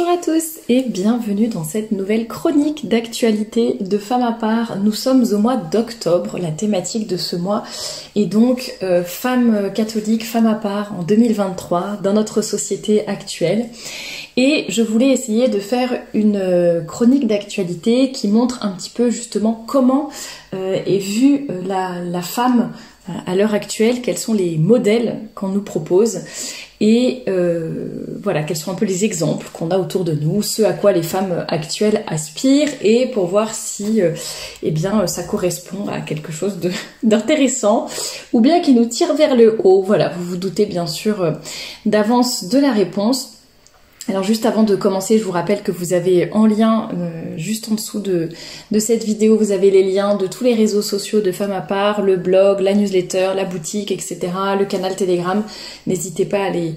Bonjour à tous et bienvenue dans cette nouvelle chronique d'actualité de Femmes à part. Nous sommes au mois d'octobre, la thématique de ce mois est donc femmes catholiques, femmes à part en 2023 dans notre société actuelle. Et je voulais essayer de faire une chronique d'actualité qui montre un petit peu justement comment est vue la femme à l'heure actuelle, quels sont les modèles qu'on nous propose et voilà, quels sont un peu les exemples qu'on a autour de nous, ce à quoi les femmes actuelles aspirent et pour voir si eh bien, ça correspond à quelque chose d'intéressant ou bien qui nous tire vers le haut. Voilà, vous vous doutez bien sûr d'avance de la réponse. Alors juste avant de commencer, je vous rappelle que vous avez en lien, juste en dessous de cette vidéo, vous avez les liens de tous les réseaux sociaux de Femmes à part, le blog, la newsletter, la boutique, etc., le canal Telegram. N'hésitez pas à les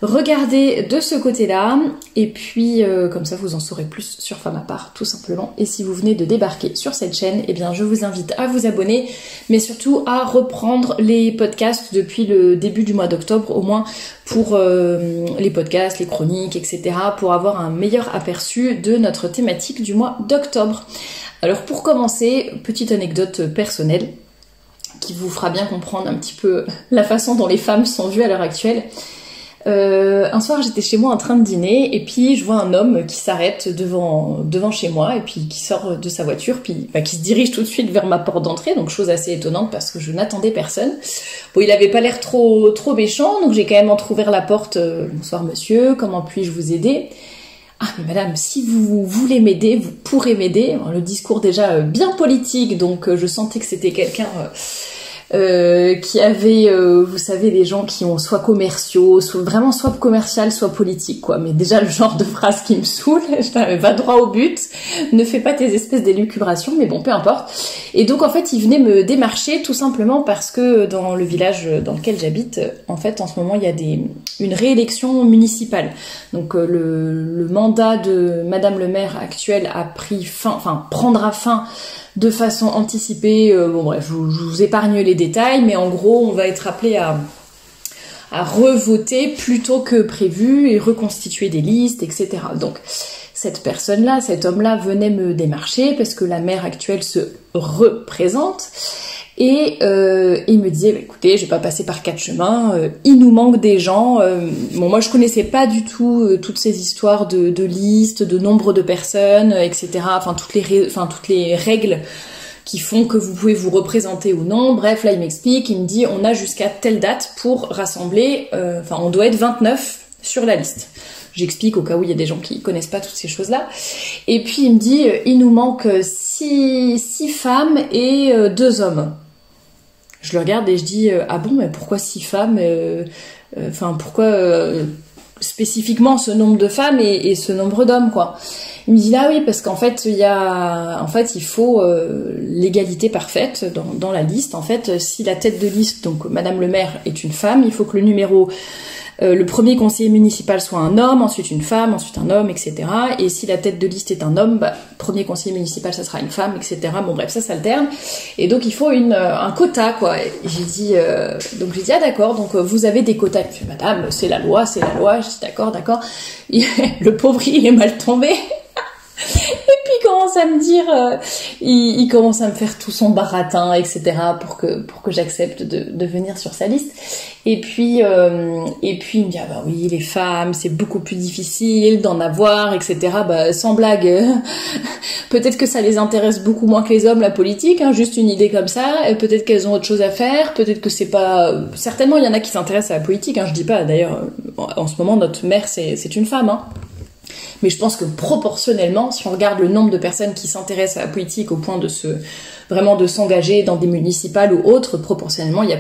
regarder de ce côté-là. Et puis, comme ça, vous en saurez plus sur Femmes à part, tout simplement. Et si vous venez de débarquer sur cette chaîne, eh bien, je vous invite à vous abonner, mais surtout à reprendre les podcasts depuis le début du mois d'octobre, au moins pour les podcasts, les chroniques, etc., pour avoir un meilleur aperçu de notre thématique du mois d'octobre. Alors pour commencer, petite anecdote personnelle qui vous fera bien comprendre un petit peu la façon dont les femmes sont vues à l'heure actuelle. Un soir j'étais chez moi en train de dîner et puis je vois un homme qui s'arrête devant chez moi et puis qui sort de sa voiture puis qui se dirige tout de suite vers ma porte d'entrée, donc chose assez étonnante parce que je n'attendais personne. Bon, il avait pas l'air trop méchant, donc j'ai quand même entrouvert la porte. Bonsoir monsieur, comment puis-je vous aider? Ah mais madame, si vous voulez m'aider, vous pourrez m'aider. Le discours déjà bien politique, donc je sentais que c'était quelqu'un qui avait, vous savez, les gens qui ont soit commerciaux, soit commercial, soit politique, quoi. Mais déjà le genre de phrase qui me saoule, va droit au but, ne fais pas tes espèces d'élucubrations, mais bon, peu importe. Et donc en fait, il venait me démarcher tout simplement parce que dans le village dans lequel j'habite, en fait, en ce moment, il y a une réélection municipale. Donc le mandat de Madame le maire actuelle a prendra fin de façon anticipée. Bon bref, je vous épargne les détails, mais en gros, on va être appelé à revoter plutôt que prévu et reconstituer des listes, etc. Donc, cette personne-là, cet homme-là venait me démarcher parce que la maire actuelle se représente et il me disait, écoutez, je vais pas passer par 4 chemins, il nous manque des gens. Bon, moi je connaissais pas du tout toutes ces histoires de listes, de nombre de personnes, etc. Enfin toutes les règles qui font que vous pouvez vous représenter ou non. Bref, là il m'explique, il me dit on a jusqu'à telle date pour rassembler, on doit être 29 sur la liste. J'explique au cas où il y a des gens qui connaissent pas toutes ces choses-là. Et puis il me dit il nous manque 6 femmes et 2 hommes. Je le regarde et je dis ah bon, mais pourquoi 6 femmes pourquoi spécifiquement ce nombre de femmes et ce nombre d'hommes, quoi. Il me dit là oui, parce qu'en fait il faut l'égalité parfaite dans la liste. En fait, si la tête de liste, donc Madame le maire, est une femme, il faut que le premier conseiller municipal soit un homme, ensuite une femme, ensuite un homme, etc. Et si la tête de liste est un homme, premier conseiller municipal, ça sera une femme, etc. Bon bref, ça s'alterne. Et donc il faut un quota, quoi. Et j'ai dit, ah d'accord, donc vous avez des quotas. Je dis, madame, c'est la loi. Je dis d'accord. Le pauvre, il est mal tombé. Et puis il commence à me dire, il commence à me faire tout son baratin, etc. pour que j'accepte de venir sur sa liste. Et puis il me dit ah bah oui, les femmes c'est beaucoup plus difficile d'en avoir, etc. Sans blague, peut-être que ça les intéresse beaucoup moins que les hommes, la politique, hein, juste une idée comme ça. Peut-être qu'elles ont autre chose à faire, peut-être que c'est pas. Certainement il y en a qui s'intéressent à la politique, hein, je dis pas. D'ailleurs en ce moment notre maire c'est une femme, hein. Mais je pense que proportionnellement, si on regarde le nombre de personnes qui s'intéressent à la politique au point de s'engager dans des municipales ou autres, proportionnellement, il y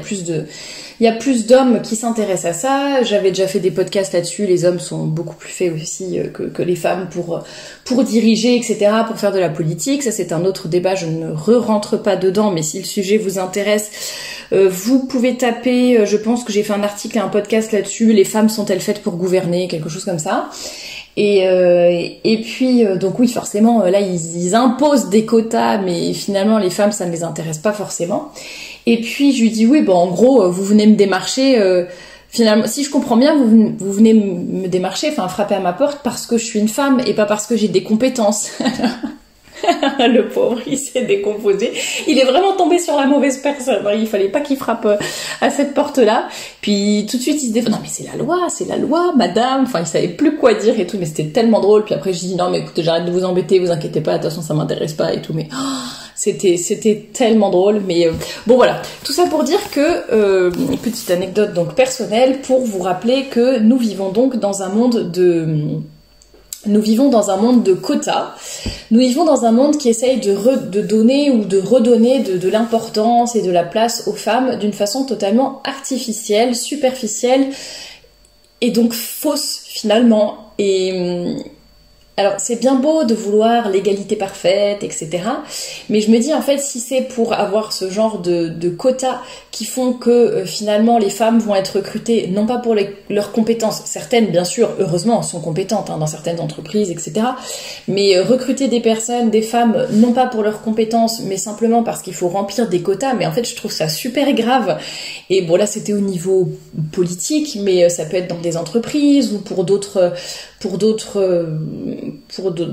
a plus d'hommes qui s'intéressent à ça. J'avais déjà fait des podcasts là-dessus. Les hommes sont beaucoup plus faits aussi que les femmes pour diriger, etc., pour faire de la politique. Ça, c'est un autre débat. Je ne rentre pas dedans, mais si le sujet vous intéresse, vous pouvez taper. Je pense que j'ai fait un article et un podcast là-dessus. Les femmes sont-elles faites pour gouverner? Quelque chose comme ça. Et puis donc oui, forcément là ils imposent des quotas, mais finalement les femmes ça ne les intéresse pas forcément. Et puis je lui dis oui, en gros vous venez me démarcher finalement, si je comprends bien, vous venez me démarcher, enfin frapper à ma porte parce que je suis une femme et pas parce que j'ai des compétences. Le pauvre, il s'est décomposé. Il est vraiment tombé sur la mauvaise personne. Il fallait pas qu'il frappe à cette porte-là. Puis tout de suite, il se dit non mais c'est la loi, madame. Enfin, il savait plus quoi dire et tout, mais c'était tellement drôle. Puis après, je dis non mais écoutez, j'arrête de vous embêter, vous inquiétez pas, de toute façon ça m'intéresse pas et tout. Mais c'était tellement drôle. Mais bon voilà, tout ça pour dire que petite anecdote donc personnelle pour vous rappeler que nous vivons donc dans un monde de quotas. Nous vivons dans un monde qui essaye de donner ou de redonner de l'importance et de la place aux femmes d'une façon totalement artificielle, superficielle et donc fausse finalement. Et alors c'est bien beau de vouloir l'égalité parfaite, etc. Mais je me dis en fait si c'est pour avoir ce genre de quotas qui font que finalement les femmes vont être recrutées non pas pour leurs compétences, certaines bien sûr heureusement sont compétentes dans certaines entreprises, etc. Mais recruter des personnes, des femmes non pas pour leurs compétences mais simplement parce qu'il faut remplir des quotas, mais en fait je trouve ça super grave. Et bon là c'était au niveau politique, mais ça peut être dans des entreprises ou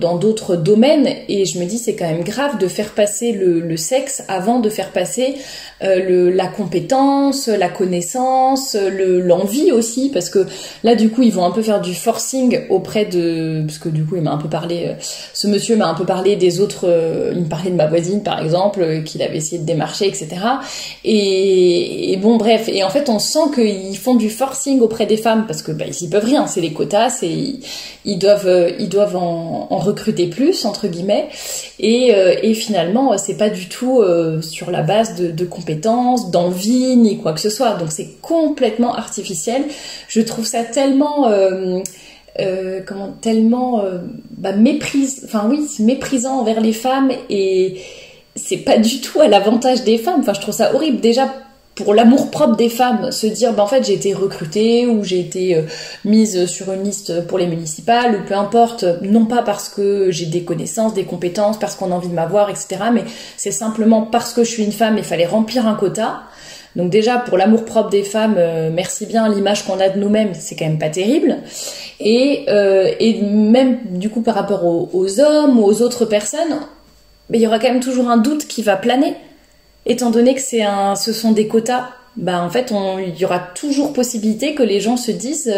dans d'autres domaines, et je me dis c'est quand même grave de faire passer le sexe avant de faire passer la compétence, la connaissance, l'envie aussi, parce que là du coup ils vont un peu faire du forcing auprès de, parce que du coup il m'a un peu parlé, ce monsieur m'a un peu parlé des autres, il me parlait de ma voisine par exemple, qu'il avait essayé de démarcher, etc. Et bon bref, et en fait on sent qu'ils font du forcing auprès des femmes, parce que ils y peuvent rien, c'est les quotas, ils doivent en recruter plus entre guillemets, et finalement c'est pas du tout sur la base de compétences, d'envie ni quoi que ce soit, donc c'est complètement artificiel. Je trouve ça tellement méprisant envers les femmes, et c'est pas du tout à l'avantage des femmes. Enfin je trouve ça horrible déjà pour l'amour-propre des femmes, se dire en fait j'ai été recrutée ou j'ai été mise sur une liste pour les municipales ou peu importe, non pas parce que j'ai des connaissances, des compétences, parce qu'on a envie de m'avoir, etc. mais c'est simplement parce que je suis une femme et il fallait remplir un quota. Donc déjà pour l'amour-propre des femmes, merci bien, l'image qu'on a de nous-mêmes c'est quand même pas terrible, et même du coup par rapport aux hommes ou aux autres personnes, il y aura quand même toujours un doute qui va planer. Étant donné que ce sont des quotas, en fait, il y aura toujours possibilité que les gens se disent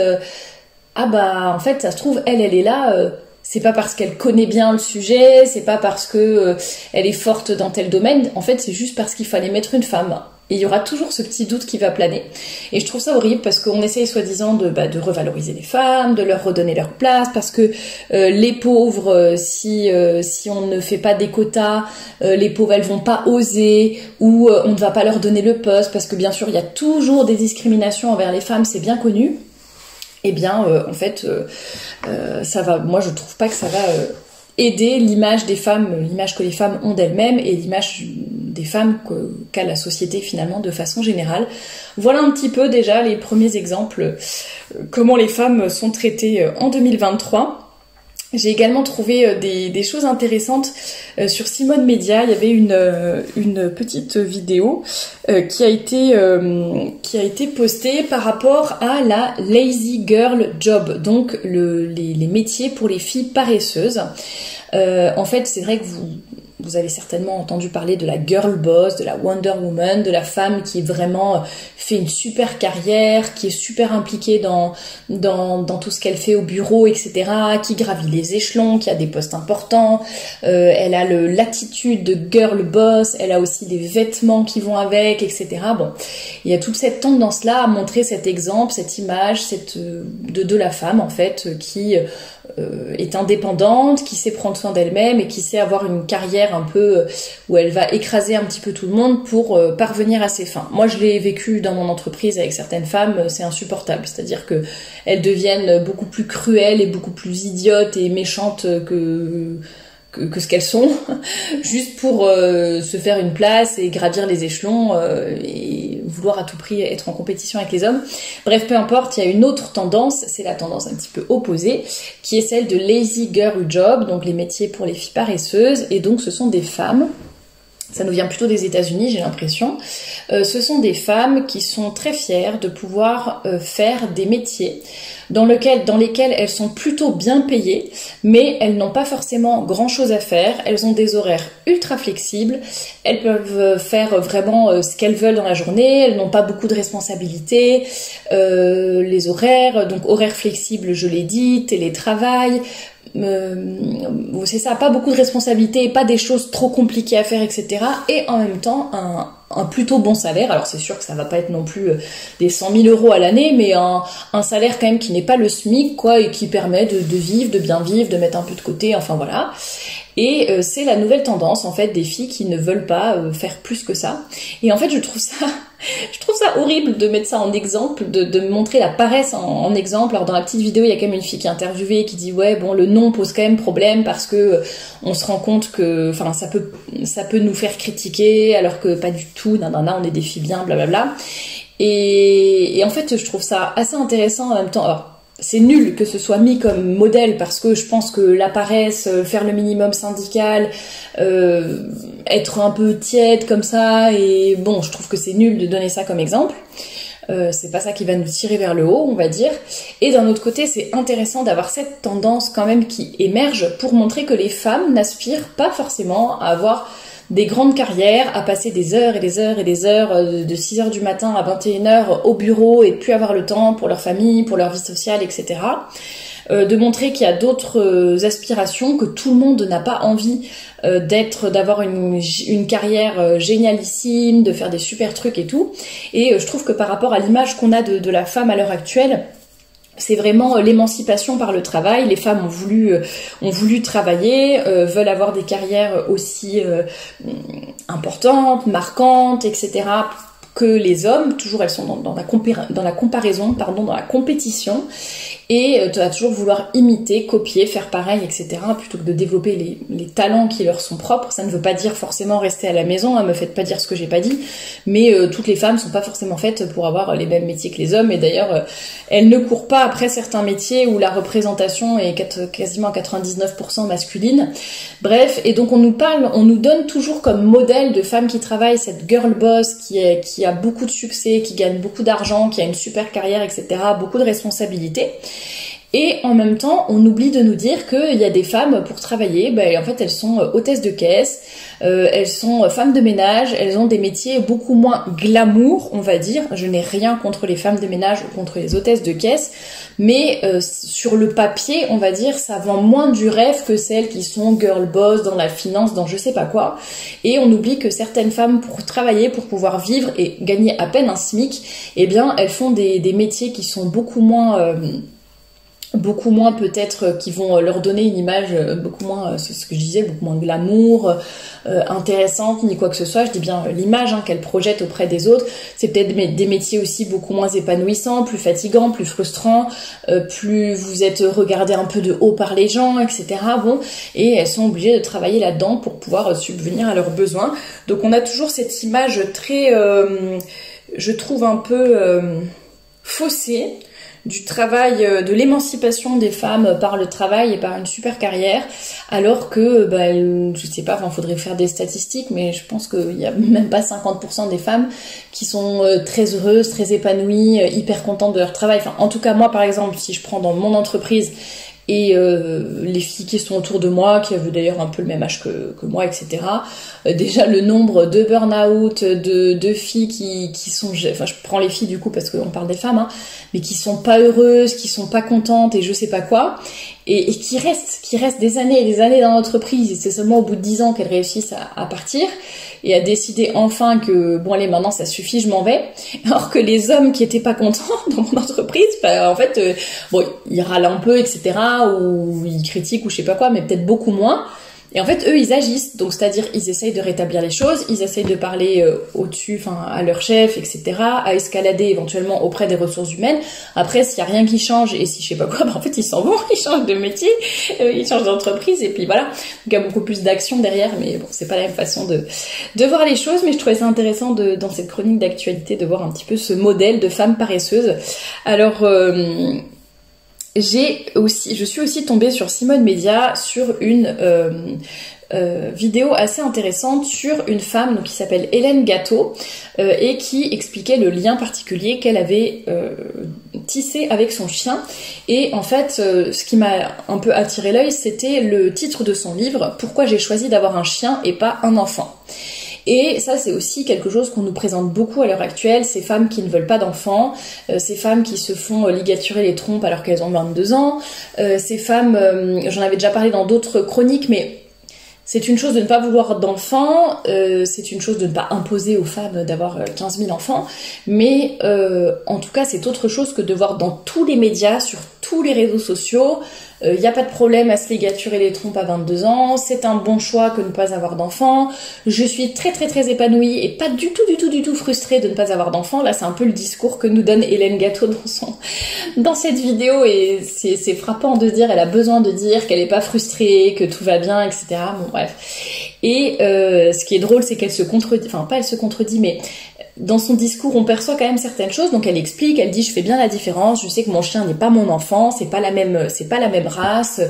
en fait, ça se trouve, elle est là, c'est pas parce qu'elle connaît bien le sujet, c'est pas parce que elle est forte dans tel domaine, en fait, c'est juste parce qu'il fallait mettre une femme. Et il y aura toujours ce petit doute qui va planer. Et je trouve ça horrible parce qu'on essaye soi-disant de revaloriser les femmes, de leur redonner leur place, parce que les pauvres, si on ne fait pas des quotas, les pauvres elles vont pas oser, ou on ne va pas leur donner le poste, parce que bien sûr il y a toujours des discriminations envers les femmes, c'est bien connu. Eh bien en fait ça va, moi je trouve pas que ça va aider l'image des femmes, l'image que les femmes ont d'elles-mêmes et l'image des femmes qu'a la société finalement de façon générale. Voilà un petit peu déjà les premiers exemples, comment les femmes sont traitées en 2023. J'ai également trouvé des choses intéressantes sur Simone Media. Il y avait une petite vidéo qui a été postée par rapport à la lazy girl job, donc les métiers pour les filles paresseuses. En fait, c'est vrai que vous avez certainement entendu parler de la girl boss, de la Wonder Woman, de la femme qui vraiment fait une super carrière, qui est super impliquée dans tout ce qu'elle fait au bureau, etc., qui gravit les échelons, qui a des postes importants, elle a l'attitude de girl boss, elle a aussi des vêtements qui vont avec, etc. Bon, il y a toute cette tendance-là à montrer cet exemple, cette image, de la femme, en fait, qui est indépendante, qui sait prendre soin d'elle-même et qui sait avoir une carrière un peu où elle va écraser un petit peu tout le monde pour parvenir à ses fins. Moi je l'ai vécu dans mon entreprise avec certaines femmes, c'est insupportable, c'est-à-dire que elles deviennent beaucoup plus cruelles et beaucoup plus idiotes et méchantes que ce qu'elles sont, juste pour se faire une place et gravir les échelons et vouloir à tout prix être en compétition avec les hommes. Bref, peu importe, il y a une autre tendance, c'est la tendance un petit peu opposée, qui est celle de lazy girl job, donc les métiers pour les filles paresseuses, et donc ce sont des femmes Ça nous vient plutôt des États-Unis, j'ai l'impression. Ce sont des femmes qui sont très fières de pouvoir faire des métiers dans lesquels elles sont plutôt bien payées, mais elles n'ont pas forcément grand-chose à faire. Elles ont des horaires ultra flexibles. Elles peuvent faire vraiment ce qu'elles veulent dans la journée. Elles n'ont pas beaucoup de responsabilités. Les horaires, donc horaires flexibles, je l'ai dit, télétravail. C'est ça, pas beaucoup de responsabilités, pas des choses trop compliquées à faire, etc. Et en même temps, un plutôt bon salaire. Alors c'est sûr que ça va pas être non plus des 100 000 euros à l'année, mais un salaire quand même qui n'est pas le SMIC, quoi, et qui permet de vivre, de bien vivre, de mettre un peu de côté, enfin voilà. Et c'est la nouvelle tendance en fait des filles qui ne veulent pas faire plus que ça. Et en fait je trouve ça horrible de mettre ça en exemple, de montrer la paresse en exemple. Alors dans la petite vidéo il y a quand même une fille qui est interviewée et qui dit ouais bon le nom pose quand même problème parce que on se rend compte que enfin ça peut nous faire critiquer alors que pas du tout, nanana, on est des filles bien, blablabla. Et en fait je trouve ça assez intéressant en même temps. Alors, c'est nul que ce soit mis comme modèle parce que je pense que la paresse, faire le minimum syndical, être un peu tiède comme ça, et bon, je trouve que c'est nul de donner ça comme exemple. C'est pas ça qui va nous tirer vers le haut, on va dire. Et d'un autre côté, c'est intéressant d'avoir cette tendance quand même qui émerge pour montrer que les femmes n'aspirent pas forcément à avoir des grandes carrières, à passer des heures et des heures et des heures de 6h du matin à 21h au bureau et plus avoir le temps pour leur famille, pour leur vie sociale, etc. De montrer qu'il y a d'autres aspirations, que tout le monde n'a pas envie d'avoir une carrière génialissime, de faire des super trucs et tout. Et je trouve que par rapport à l'image qu'on a de la femme à l'heure actuelle, c'est vraiment l'émancipation par le travail. Les femmes ont voulu travailler, veulent avoir des carrières aussi importantes, marquantes, etc. que les hommes. Toujours elles sont dans la comparaison, dans la compétition. Et tu vas toujours vouloir imiter, copier, faire pareil, etc. plutôt que de développer les talents qui leur sont propres. Ça ne veut pas dire forcément rester à la maison, hein, me faites pas dire ce que j'ai pas dit, mais toutes les femmes sont pas forcément faites pour avoir les mêmes métiers que les hommes, et d'ailleurs elles ne courent pas après certains métiers où la représentation est quasiment 99% masculine. Bref, et donc on nous donne toujours comme modèle de femmes qui travaillent cette girl boss qui a beaucoup de succès, qui gagne beaucoup d'argent, qui a une super carrière, etc., beaucoup de responsabilités. Et en même temps, on oublie de nous dire qu'il y a des femmes pour travailler, en fait elles sont hôtesses de caisse, elles sont femmes de ménage, elles ont des métiers beaucoup moins glamour, on va dire. Je n'ai rien contre les femmes de ménage ou contre les hôtesses de caisse, mais sur le papier, on va dire, ça vend moins du rêve que celles qui sont girl boss dans la finance, dans je sais pas quoi. Et on oublie que certaines femmes, pour travailler, pour pouvoir vivre et gagner à peine un SMIC, eh bien elles font des métiers qui sont beaucoup moins peut-être, qui vont leur donner une image beaucoup moins, c'est ce que je disais, beaucoup moins glamour, intéressante, ni quoi que ce soit. Je dis bien l'image qu'elles projettent auprès des autres. C'est peut-être des métiers aussi beaucoup moins épanouissants, plus fatigants, plus frustrants, plus vous êtes regardé un peu de haut par les gens, etc. Bon, et elles sont obligées de travailler là-dedans pour pouvoir subvenir à leurs besoins. Donc on a toujours cette image très, je trouve un peu faussée, du travail, de l'émancipation des femmes par le travail et par une super carrière, alors que, je sais pas, faudrait faire des statistiques, mais je pense qu'il y a même pas 50% des femmes qui sont très heureuses, très épanouies, hyper contentes de leur travail. En tout cas, moi, par exemple, si je prends dans mon entreprise, et les filles qui sont autour de moi, qui avaient d'ailleurs un peu le même âge que moi, etc. Déjà le nombre de burn-out, de filles qui sont, je prends les filles du coup parce qu'on parle des femmes, mais qui sont pas heureuses, qui sont pas contentes et je sais pas quoi, et qui restent des années et des années dans l'entreprise, et c'est seulement au bout de 10 ans qu'elles réussissent à partir et à décider enfin que bon allez maintenant ça suffit, je m'en vais. Alors que les hommes qui étaient pas contents dans mon entreprise, en fait ils râlent un peu, etc., ou ils critiquent ou je sais pas quoi, mais peut-être beaucoup moins. Et en fait, eux, ils agissent. Donc, c'est-à-dire, ils essayent de rétablir les choses, ils essayent de parler au-dessus, à leur chef, etc., à escalader éventuellement auprès des ressources humaines. Après, s'il y a rien qui change et si je sais pas quoi, en fait, ils s'en vont, ils changent de métier, ils changent d'entreprise, et puis voilà. Donc, il y a beaucoup plus d'action derrière, mais bon, c'est pas la même façon de voir les choses, mais je trouvais ça intéressant dans cette chronique d'actualité de voir un petit peu ce modèle de femme paresseuse. Alors, je suis aussi tombée sur Simone Média sur une vidéo assez intéressante sur une femme donc, qui s'appelle Hélène Gâteau et qui expliquait le lien particulier qu'elle avait tissé avec son chien. Et en fait, ce qui m'a un peu attiré l'œil, c'était le titre de son livre « Pourquoi j'ai choisi d'avoir un chien et pas un enfant ?» Et ça, c'est aussi quelque chose qu'on nous présente beaucoup à l'heure actuelle, ces femmes qui ne veulent pas d'enfants, ces femmes qui se font ligaturer les trompes alors qu'elles ont 22 ans, ces femmes, j'en avais déjà parlé dans d'autres chroniques, mais c'est une chose de ne pas vouloir d'enfants, c'est une chose de ne pas imposer aux femmes d'avoir 15 000 enfants, mais en tout cas, c'est autre chose que de voir dans tous les médias, sur tous les réseaux sociaux, il n'y a pas de problème à se ligaturer les trompes à 22 ans, c'est un bon choix que de ne pas avoir d'enfants, je suis très très très épanouie et pas du tout frustrée de ne pas avoir d'enfants. Là, c'est un peu le discours que nous donne Hélène Gâteau dans cette vidéo et c'est frappant de dire, elle a besoin de dire qu'elle n'est pas frustrée, que tout va bien, etc. Bon bref. Et ce qui est drôle, c'est qu'elle se contredit, enfin pas elle se contredit, mais dans son discours, on perçoit quand même certaines choses. Donc elle explique, elle dit je fais bien la différence, je sais que mon chien n'est pas mon enfant, c'est pas la même race,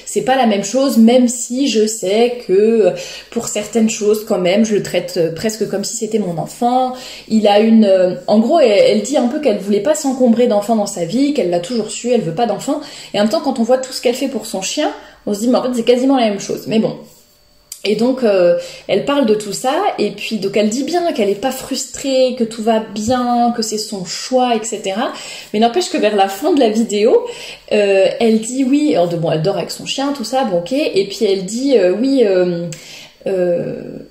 c'est pas la même chose, même si je sais que pour certaines choses quand même, je le traite presque comme si c'était mon enfant. Il a en gros, elle dit un peu qu'elle voulait pas s'encombrer d'enfants dans sa vie, qu'elle l'a toujours su, elle veut pas d'enfants. Et en même temps, quand on voit tout ce qu'elle fait pour son chien, on se dit mais en fait c'est quasiment la même chose. Mais bon. Et donc elle parle de tout ça et puis donc elle dit bien qu'elle est pas frustrée, que tout va bien, que c'est son choix, etc. Mais n'empêche que vers la fin de la vidéo, elle dit oui, alors bon, elle dort avec son chien, tout ça, bon ok, et puis elle dit oui.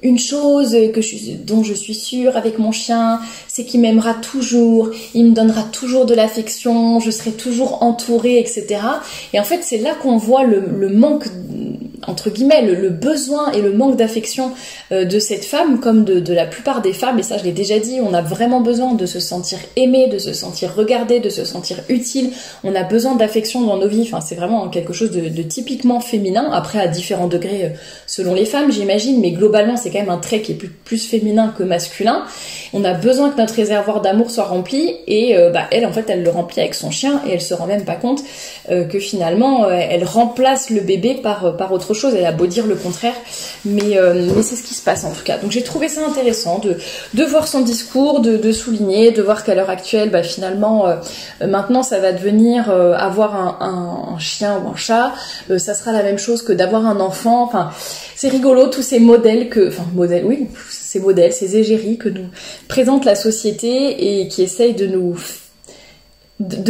Une chose dont je suis sûre avec mon chien, c'est qu'il m'aimera toujours, il me donnera toujours de l'affection, je serai toujours entourée, etc. Et en fait, c'est là qu'on voit le manque, entre guillemets, le besoin et le manque d'affection de cette femme, comme de la plupart des femmes, et ça je l'ai déjà dit, on a vraiment besoin de se sentir aimé, de se sentir regardé, de se sentir utile, on a besoin d'affection dans nos vies, enfin c'est vraiment quelque chose de typiquement féminin, après à différents degrés selon les femmes, j'imagine, mais globalement c'est quand même un trait qui est plus féminin que masculin. On a besoin que notre réservoir d'amour soit rempli et elle en fait elle le remplit avec son chien et elle se rend même pas compte que finalement elle remplace le bébé par autre chose. Elle a beau dire le contraire, mais c'est ce qui se passe en tout cas. Donc j'ai trouvé ça intéressant de voir son discours, de souligner, de voir qu'à l'heure actuelle finalement maintenant ça va devenir avoir un chien ou un chat, ça sera la même chose que d'avoir un enfant. Enfin c'est rigolo tous ces modèles ces modèles, ces égéries que nous présente la société et qui essayent de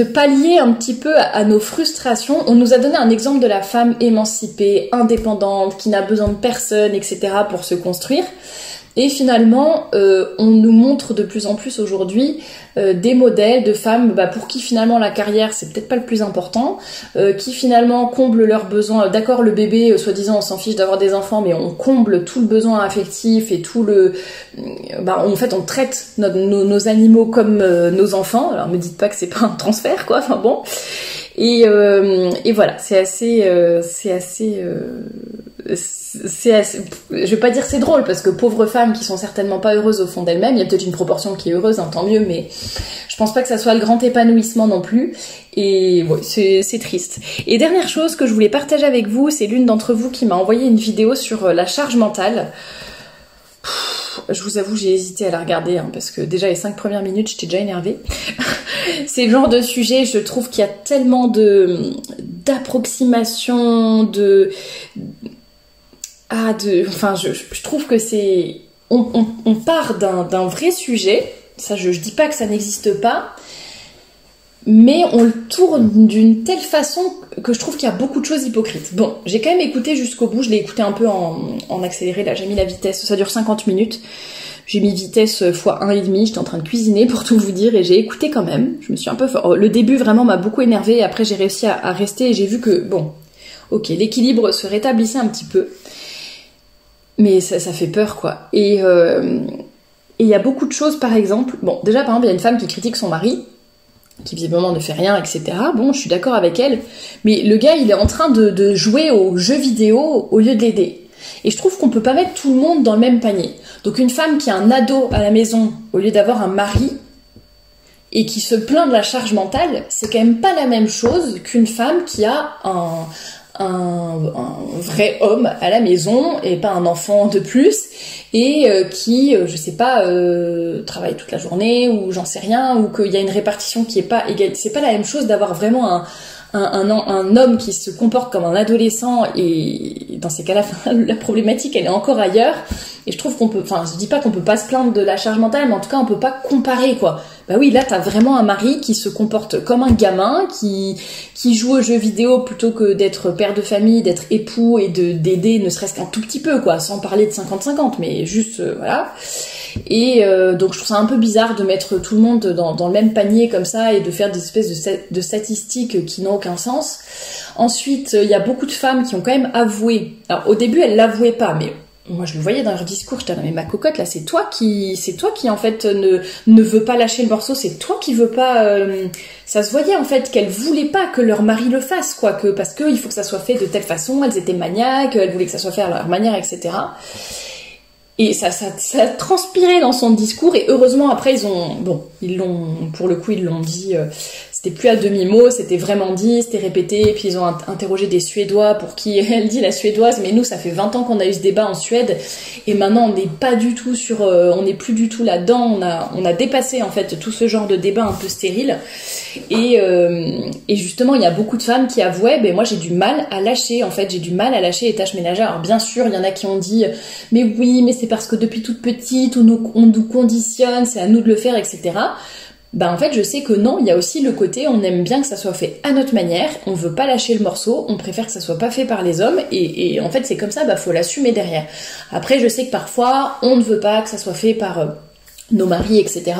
pallier un petit peu à nos frustrations. On nous a donné un exemple de la femme émancipée, indépendante, qui n'a besoin de personne, etc. pour se construire. Et finalement, on nous montre de plus en plus aujourd'hui des modèles de femmes pour qui finalement la carrière c'est peut-être pas le plus important, qui finalement comblent leurs besoins. D'accord, le bébé, soi-disant on s'en fiche d'avoir des enfants, mais on comble tout le besoin affectif et tout le... en fait on traite nos animaux comme nos enfants. Alors me dites pas que c'est pas un transfert quoi, enfin bon... Et voilà, c'est assez, je vais pas dire c'est drôle parce que pauvres femmes qui sont certainement pas heureuses au fond d'elles-mêmes, il y a peut-être une proportion qui est heureuse, tant mieux, mais je pense pas que ça soit le grand épanouissement non plus. Et ouais, c'est triste. Et dernière chose que je voulais partager avec vous, c'est l'une d'entre vous qui m'a envoyé une vidéo sur la charge mentale. Je vous avoue, j'ai hésité à la regarder parce que déjà les 5 premières minutes, j'étais déjà énervée. C'est le genre de sujet, je trouve qu'il y a tellement d'approximations, je trouve que c'est... On part d'un vrai sujet, ça je dis pas que ça n'existe pas, mais on le tourne d'une telle façon que je trouve qu'il y a beaucoup de choses hypocrites. Bon, j'ai quand même écouté jusqu'au bout, je l'ai écouté un peu en accéléré, là j'ai mis la vitesse, ça dure 50 minutes. J'ai mis vitesse x1,5, j'étais en train de cuisiner pour tout vous dire et j'ai écouté quand même. Je me suis un peu... Le début vraiment m'a beaucoup énervée et après j'ai réussi à rester et j'ai vu que, bon, ok, l'équilibre se rétablissait un petit peu. Mais ça fait peur quoi. Et il y a beaucoup de choses par exemple... Bon, déjà par exemple, il y a une femme qui critique son mari, qui visiblement ne fait rien, etc. Bon, je suis d'accord avec elle. Mais le gars, il est en train de jouer aux jeux vidéo au lieu de l'aider. Et je trouve qu'on peut pas mettre tout le monde dans le même panier. Donc une femme qui a un ado à la maison au lieu d'avoir un mari et qui se plaint de la charge mentale, c'est quand même pas la même chose qu'une femme qui a un vrai homme à la maison et pas un enfant de plus, et qui, je sais pas, travaille toute la journée ou j'en sais rien, ou qu'il y a une répartition qui est pas égale. C'est pas la même chose d'avoir vraiment un homme qui se comporte comme un adolescent, et dans ces cas-là, la problématique elle est encore ailleurs. Et je trouve qu'on peut, enfin je dis pas qu'on peut pas se plaindre de la charge mentale, mais en tout cas on peut pas comparer quoi. Bah oui, là t'as vraiment un mari qui se comporte comme un gamin, qui joue aux jeux vidéo plutôt que d'être père de famille, d'être époux et d'aider ne serait-ce qu'un tout petit peu quoi, sans parler de 50-50, mais juste voilà. Et donc je trouve ça un peu bizarre de mettre tout le monde dans le même panier comme ça et de faire des espèces de statistiques qui n'ont aucun sens. Ensuite, il y a beaucoup de femmes qui ont quand même avoué. Alors au début, elles l'avouaient pas, mais moi je le voyais dans leur discours, j'étais là, mais ma cocotte là, c'est toi qui en fait ne veut pas lâcher le morceau, c'est toi qui veux pas. Ça se voyait en fait qu'elles voulaient pas que leur mari le fasse quoi, parce que il faut que ça soit fait de telle façon, elles étaient maniaques, elles voulaient que ça soit fait à leur manière, etc. Et ça transpirait dans son discours, et heureusement après ils l'ont pour le coup ils l'ont dit, c'était plus à demi-mot, c'était vraiment dit, c'était répété, et puis ils ont interrogé des Suédois pour qui elle dit la suédoise, mais nous ça fait 20 ans qu'on a eu ce débat en Suède, et maintenant on n'est pas du tout on n'est plus du tout là-dedans, on a dépassé en fait tout ce genre de débat un peu stérile, et justement il y a beaucoup de femmes qui avouaient, ben moi j'ai du mal à lâcher les tâches ménagères. Alors bien sûr il y en a qui ont dit, mais oui mais c'est parce que depuis toute petite on nous conditionne, c'est à nous de le faire, etc. Bah en fait je sais que non, il y a aussi le côté on aime bien que ça soit fait à notre manière, on veut pas lâcher le morceau, on préfère que ça soit pas fait par les hommes, et en fait c'est comme ça, bah faut l'assumer derrière. Après je sais que parfois on ne veut pas que ça soit fait par nos maris, etc.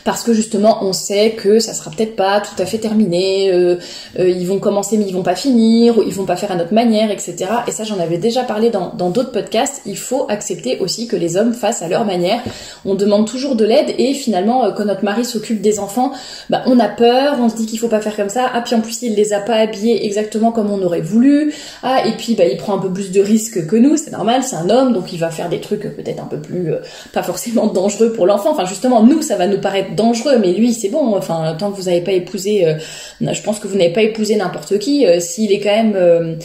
Parce que justement on sait que ça sera peut-être pas tout à fait terminé, ils vont commencer mais ils vont pas finir, ou ils vont pas faire à notre manière, etc. Et ça j'en avais déjà parlé dans d'autres podcasts. Il faut accepter aussi que les hommes fassent à leur manière. On demande toujours de l'aide, et finalement quand notre mari s'occupe des enfants, bah on a peur, on se dit qu'il faut pas faire comme ça, ah puis en plus il les a pas habillés exactement comme on aurait voulu, ah et puis bah il prend un peu plus de risques que nous, c'est normal, c'est un homme, donc il va faire des trucs peut-être un peu plus pas forcément dangereux pour l'enfant. Enfin justement nous ça va nous paraître dangereux, mais lui c'est bon, enfin tant que vous n'avez pas épousé, je pense que vous n'avez pas épousé n'importe qui, s'il est quand même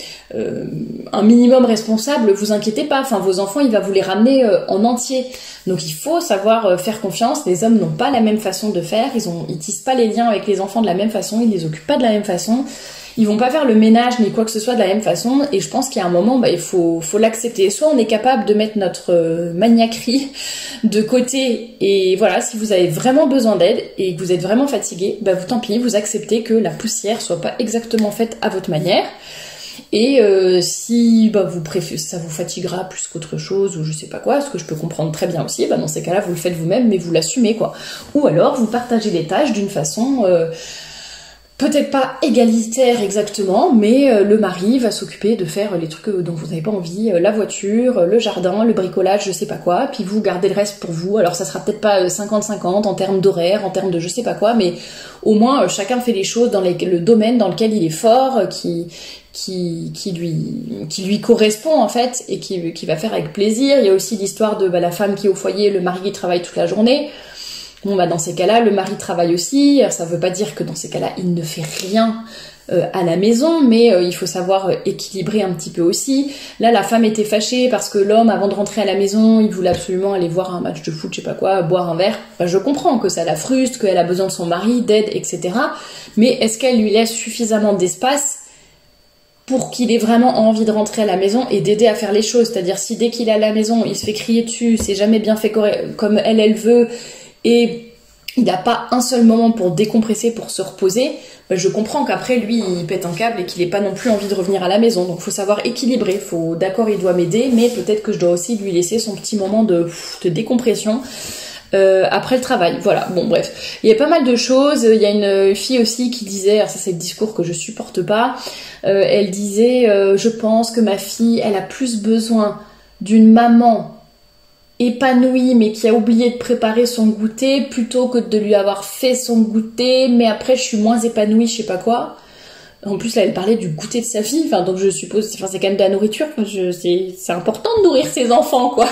un minimum responsable, vous inquiétez pas, enfin vos enfants il va vous les ramener en entier. Donc il faut savoir faire confiance. Les hommes n'ont pas la même façon de faire, ils tissent pas les liens avec les enfants de la même façon, ils les occupent pas de la même façon, ils vont pas faire le ménage ni quoi que ce soit de la même façon, et je pense qu'il y a un moment, bah, il faut l'accepter. Soit on est capable de mettre notre maniaquerie de côté, et voilà, si vous avez vraiment besoin d'aide et que vous êtes vraiment fatigué, bah tant pis, vous acceptez que la poussière soit pas exactement faite à votre manière. Et si bah, vous préférez, ça vous fatiguera plus qu'autre chose, ou je sais pas quoi, ce que je peux comprendre très bien aussi, bah, dans ces cas-là vous le faites vous-même, mais vous l'assumez quoi. Ou alors vous partagez les tâches d'une façon peut-être pas égalitaire exactement, mais le mari va s'occuper de faire les trucs dont vous n'avez pas envie, la voiture, le jardin, le bricolage, je sais pas quoi, puis vous gardez le reste pour vous. Alors ça sera peut-être pas 50-50 en termes d'horaire, en termes de je sais pas quoi, mais au moins chacun fait les choses dans le domaine dans lequel il est fort, qui lui correspond en fait, et qui va faire avec plaisir. Il y a aussi l'histoire de la femme qui est au foyer, le mari qui travaille toute la journée. Bon bah dans ces cas-là, le mari travaille aussi. Alors, ça veut pas dire que dans ces cas-là, il ne fait rien à la maison, mais il faut savoir équilibrer un petit peu aussi. Là, la femme était fâchée parce que l'homme, avant de rentrer à la maison, il voulait absolument aller voir un match de foot, je sais pas quoi, boire un verre. Enfin, je comprends que ça la frustre, qu'elle a besoin de son mari, d'aide, etc. Mais est-ce qu'elle lui laisse suffisamment d'espace pour qu'il ait vraiment envie de rentrer à la maison et d'aider à faire les choses? C'est-à-dire si dès qu'il est à la maison, il se fait crier dessus, c'est jamais bien fait comme elle veut, et il n'a pas un seul moment pour décompresser, pour se reposer, ben je comprends qu'après lui il pète un câble et qu'il n'ait pas non plus envie de revenir à la maison. Donc faut savoir équilibrer, d'accord il doit m'aider, mais peut-être que je dois aussi lui laisser son petit moment de décompression après le travail. Voilà, bon bref, il y a pas mal de choses. Il y a une fille aussi qui disait, alors ça c'est le discours que je supporte pas, elle disait je pense que ma fille elle a plus besoin d'une maman épanouie mais qui a oublié de préparer son goûter plutôt que de lui avoir fait son goûter, mais après je suis moins épanouie, je sais pas quoi. En plus là elle parlait du goûter de sa fille, enfin donc je suppose, c'est quand même de la nourriture, c'est important de nourrir ses enfants quoi.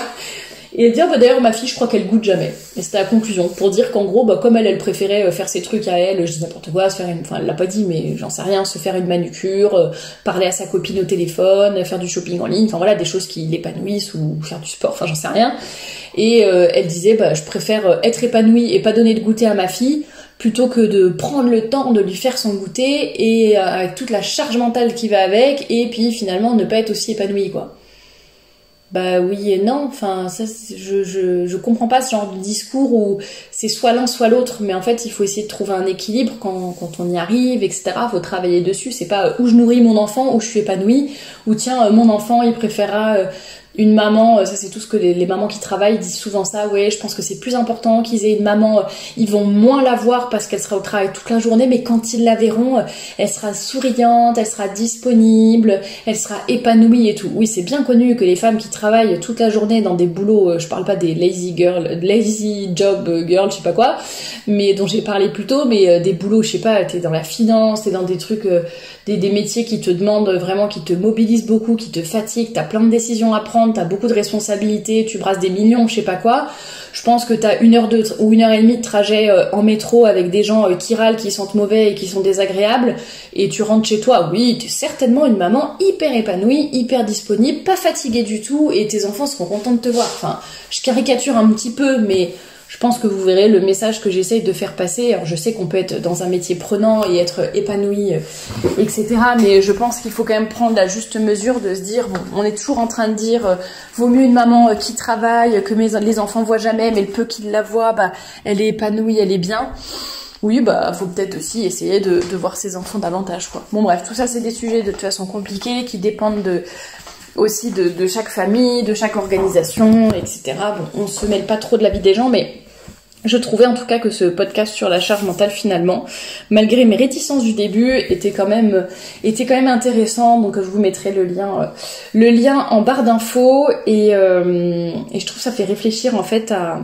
Et elle dit, d'ailleurs, ma fille, je crois qu'elle goûte jamais. Et c'était la conclusion. Pour dire qu'en gros, comme elle préférait faire ses trucs à elle, je dis n'importe quoi, enfin, elle l'a pas dit, mais j'en sais rien, se faire une manucure, parler à sa copine au téléphone, faire du shopping en ligne, enfin voilà, des choses qui l'épanouissent ou faire du sport, enfin, j'en sais rien. Et elle disait, je préfère être épanouie et pas donner de goûter à ma fille, plutôt que de prendre le temps de lui faire son goûter et avec toute la charge mentale qui va avec, et puis finalement ne pas être aussi épanouie, quoi. Oui et non, enfin ça je comprends pas ce genre de discours où c'est soit l'un soit l'autre, mais en fait il faut essayer de trouver un équilibre quand on y arrive, etc. Faut travailler dessus, c'est pas où je nourris mon enfant, où je suis épanouie, ou tiens mon enfant il préférera une maman, ça c'est tout ce que les mamans qui travaillent disent souvent ça, ouais je pense que c'est plus important qu'ils aient une maman, ils vont moins la voir parce qu'elle sera au travail toute la journée, mais quand ils la verront, elle sera souriante, elle sera disponible, elle sera épanouie et tout. Oui, c'est bien connu que les femmes qui travaillent toute la journée dans des boulots, je parle pas des lazy job girls, je sais pas quoi, mais dont j'ai parlé plus tôt, mais des boulots, je sais pas, t'es dans la finance, t'es dans des trucs, des métiers qui te demandent vraiment, qui te mobilisent beaucoup, qui te fatiguent, t'as plein de décisions à prendre, t'as beaucoup de responsabilités, tu brasses des millions, je sais pas quoi. Je pense que t'as 1h ou 1h30 de trajet en métro avec des gens qui râlent, qui sentent mauvais et qui sont désagréables, et tu rentres chez toi. Oui, t'es certainement une maman hyper épanouie, hyper disponible, pas fatiguée du tout, et tes enfants seront contents de te voir. Enfin, je caricature un petit peu, mais je pense que vous verrez le message que j'essaye de faire passer. Alors je sais qu'on peut être dans un métier prenant et être épanoui, etc. Mais je pense qu'il faut quand même prendre la juste mesure de se dire, bon, on est toujours en train de dire, vaut mieux une maman qui travaille, que les enfants voient jamais, mais le peu qu'ils la voient, elle est épanouie, elle est bien. Oui, faut peut-être aussi essayer de voir ses enfants davantage, quoi. Bon bref, tout ça c'est des sujets de toute façon compliqués qui dépendent aussi de chaque famille, de chaque organisation, etc. Bon, on se mêle pas trop de la vie des gens, mais je trouvais en tout cas que ce podcast sur la charge mentale, finalement, malgré mes réticences du début, était quand même intéressant. Donc je vous mettrai le lien en barre d'infos, et je trouve que ça fait réfléchir en fait à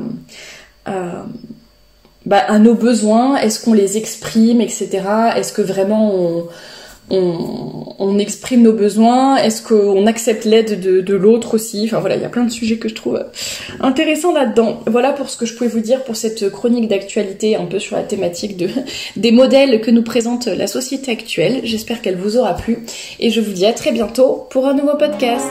nos besoins. Est-ce qu'on les exprime, etc. Est-ce que vraiment on exprime nos besoins? Est-ce qu'on accepte l'aide de l'autre aussi? Enfin voilà, il y a plein de sujets que je trouve intéressants là-dedans. Voilà pour ce que je pouvais vous dire pour cette chronique d'actualité un peu sur la thématique des modèles que nous présente la société actuelle. J'espère qu'elle vous aura plu, et je vous dis à très bientôt pour un nouveau podcast.